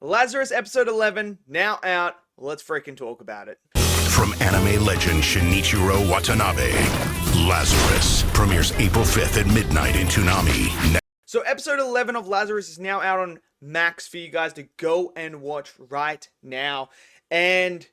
Lazarus episode 11, now out. Let's freaking talk about it. From anime legend Shinichiro Watanabe, Lazarus premieres April 5th at midnight in Toonami. So episode 11 of Lazarus is now out on Max for you guys to go and watch right now. And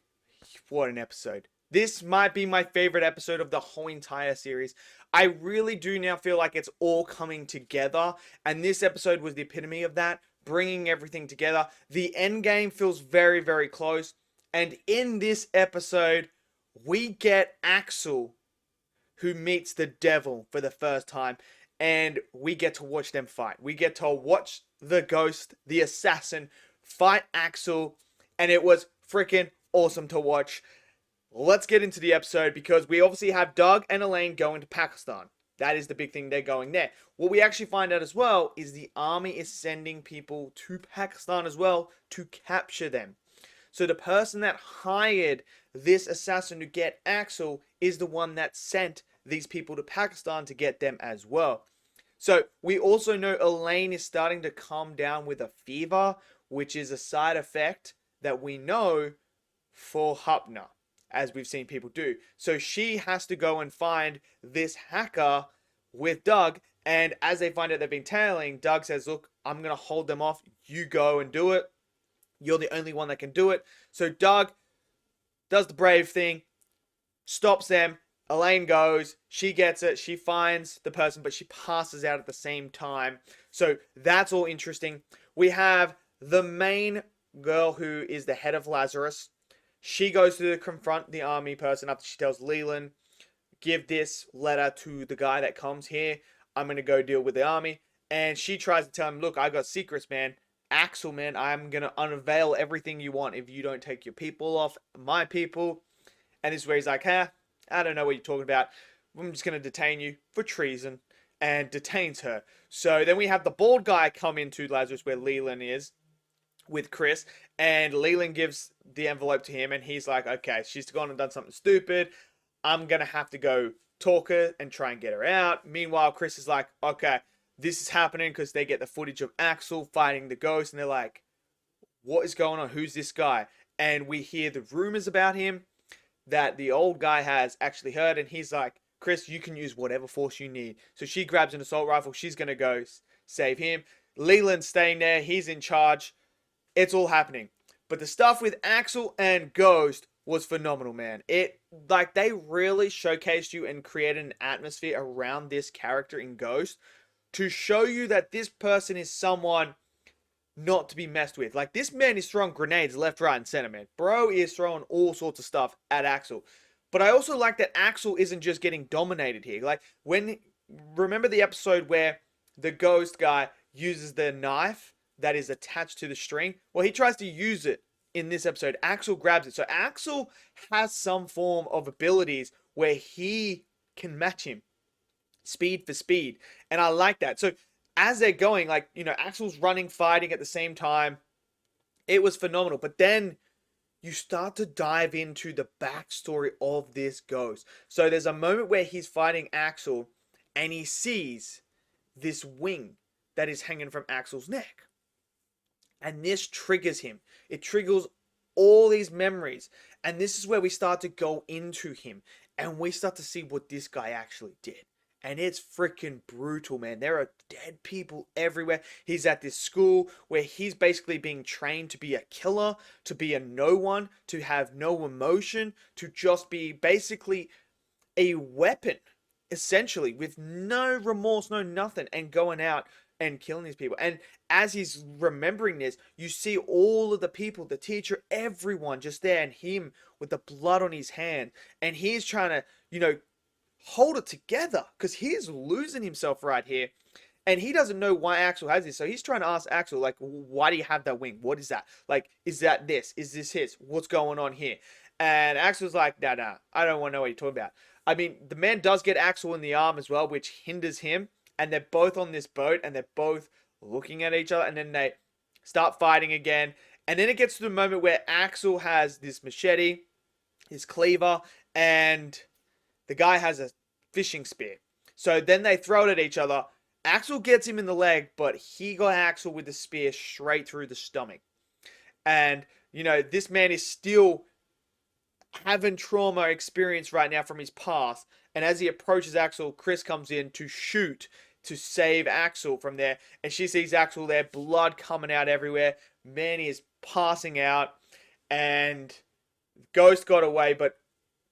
what an episode. This might be my favorite episode of the whole entire series. I really do now feel like it's all coming together. And this episode was the epitome of that, bringing everything together. The end game feels very, very close. And in this episode, we get Axel, who meets the devil for the first time. And we get to watch them fight. We get to watch the ghost, the assassin, fight Axel. And it was freaking awesome to watch. Let's get into the episode because we obviously have Doug and Elaine going to Pakistan. That is the big thing, they're going there. What we actually find out as well is the army is sending people to Pakistan as well to capture them. So the person that hired this assassin to get Axel is the one that sent these people to Pakistan to get them as well. So we also know Elaine is starting to calm down with a fever, which is a side effect that we know for Hupner, as we've seen people do. So she has to go and find this hacker with Doug. And as they find out they've been tailing, Doug says, look, I'm going to hold them off. You go and do it. You're the only one that can do it. So Doug does the brave thing, stops them. Elaine goes, she gets it, she finds the person, but she passes out at the same time. So that's all interesting. We have the main girl who is the head of Lazarus. She goes to confront the army person after she tells Leland, give this letter to the guy that comes here. I'm going to go deal with the army. And she tries to tell him, look, I got secrets, man. Axel, man, I'm going to unveil everything you want if you don't take your people off, my people. And this is where he's like, I don't know what you're talking about. I'm just going to detain you for treason. And detains her. So then we have the bald guy come into Lazarus where Leland is with Chris. And Leland gives the envelope to him. And he's like, okay, she's gone and done something stupid. I'm going to have to go talk her and try and get her out. Meanwhile, Chris is like, okay, this is happening because they get the footage of Axel fighting the ghost. And they're like, what is going on? Who's this guy? And we hear the rumors about him that the old guy has actually heard. And he's like, Chris, you can use whatever force you need. So she grabs an assault rifle. She's going to go save him. Leland's staying there. He's in charge. It's all happening. But the stuff with Axel and Ghost was phenomenal, man. They really showcased you and created an atmosphere around this character in Ghost to show you that this person is someone not to be messed with. Like, this man is throwing grenades left, right, and center, man. Bro is throwing all sorts of stuff at Axel. But I also like that Axel isn't just getting dominated here. Like, remember the episode where the ghost guy uses the knife that is attached to the string? Well, he tries to use it in this episode. Axel grabs it. So Axel has some form of abilities where he can match him. Speed for speed. And I like that. So as they're going, Axel's running, fighting at the same time. It was phenomenal. But then you start to dive into the backstory of this ghost. So there's a moment where he's fighting Axel and he sees this wing that is hanging from Axel's neck. And this triggers him. It triggers all these memories. And this is where we start to go into him. And we start to see what this guy actually did. And it's freaking brutal, man. There are dead people everywhere. He's at this school where he's basically being trained to be a killer, to be a no one, to have no emotion, to just be basically a weapon, essentially, with no remorse, no nothing, and going out and killing these people. And as he's remembering this, you see all of the people, the teacher, everyone just there, and him with the blood on his hand. And he's trying to, hold it together because he's losing himself right here. And he doesn't know why Axel has this. So he's trying to ask Axel, like, why do you have that wing? What is that? Like, is that this? Is this his? What's going on here? And Axel's like, nah, I don't want to know what you're talking about. I mean, the man does get Axel in the arm as well, which hinders him. And they're both on this boat and they're both looking at each other. And then they start fighting again. And then it gets to the moment where Axel has this machete, his cleaver, and the guy has a fishing spear. So then they throw it at each other. Axel gets him in the leg, but he got Axel with the spear straight through the stomach. And, this man is still having trauma experience right now from his past. And as he approaches Axel, Chris comes in to shoot to save Axel from there. And she sees Axel there, blood coming out everywhere. Manny is passing out. And Ghost got away. But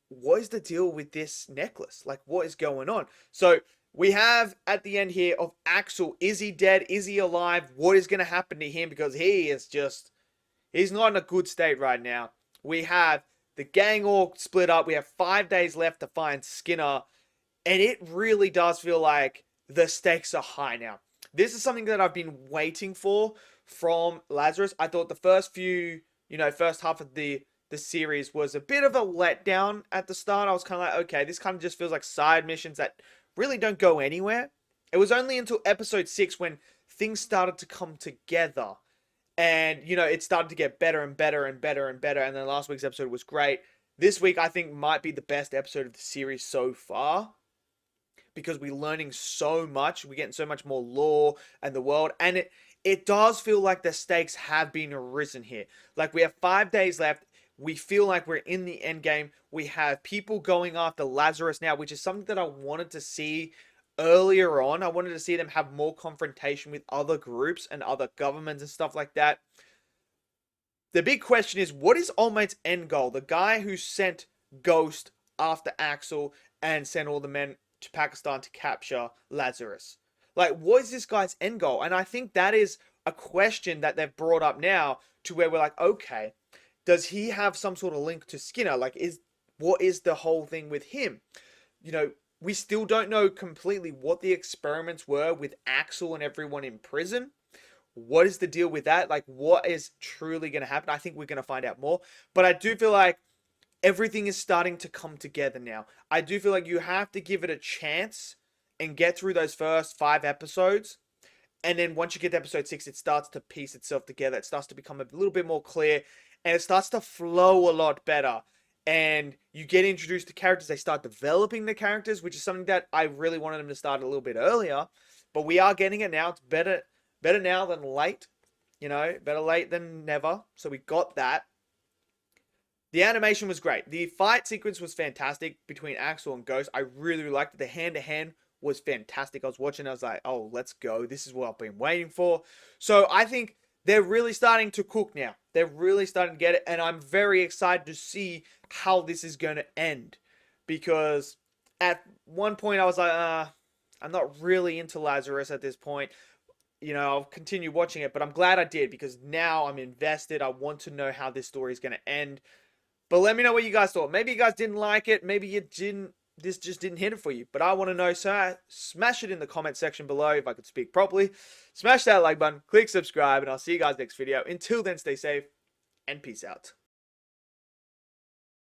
what is the deal with this necklace? Like, what is going on? So we have at the end here of Axel. Is he dead? Is he alive? What is going to happen to him? Because he's not in a good state right now. We have the gang all split up. We have 5 days left to find Skinner. And it really does feel like the stakes are high now. This is something that I've been waiting for from Lazarus. I thought the first half of the series was a bit of a letdown at the start. I was kind of like, okay, this kind of just feels like side missions that really don't go anywhere. It was only until episode 6 when things started to come together. And, it started to get better and better and better and better. And then last week's episode was great. This week, I think, might be the best episode of the series so far. Because we're learning so much. We're getting so much more lore and the world. And it does feel like the stakes have been risen here. Like, we have 5 days left. We feel like we're in the end game. We have people going after Lazarus now, which is something that I wanted to see earlier on. I wanted to see them have more confrontation with other groups and other governments and stuff like that. The big question is, what is All Might's end goal? The guy who sent Ghost after Axel and sent all the men to Pakistan to capture Lazarus. Like, what is this guy's end goal? And I think that is a question that they've brought up now to where we're like, okay, does he have some sort of link to Skinner? Like, what is the whole thing with him? We still don't know completely what the experiments were with Axel and everyone in prison. What is the deal with that? Like, what is truly going to happen? I think we're going to find out more. But I do feel like everything is starting to come together now. I do feel like you have to give it a chance and get through those first 5 episodes. And then once you get to episode 6, it starts to piece itself together. It starts to become a little bit more clear. And it starts to flow a lot better. And you get introduced to characters. They start developing the characters, which is something that I really wanted them to start a little bit earlier. But we are getting it now. It's better now than late. Better late than never. So we got that. The animation was great. The fight sequence was fantastic between Axel and Ghost. I really liked it. The hand-to-hand was fantastic. I was watching. I was like, oh, let's go. This is what I've been waiting for. So I think they're really starting to cook now. They're really starting to get it. And I'm very excited to see how this is going to end. Because at one point I was like, I'm not really into Lazarus at this point. I'll continue watching it. But I'm glad I did. Because now I'm invested. I want to know how this story is going to end. But let me know what you guys thought. Maybe you guys didn't like it. Maybe you didn't. This just didn't hit it for you. But I want to know. So smash it in the comment section below if I could speak properly. Smash that like button. Click subscribe. And I'll see you guys next video. Until then, stay safe. And peace out.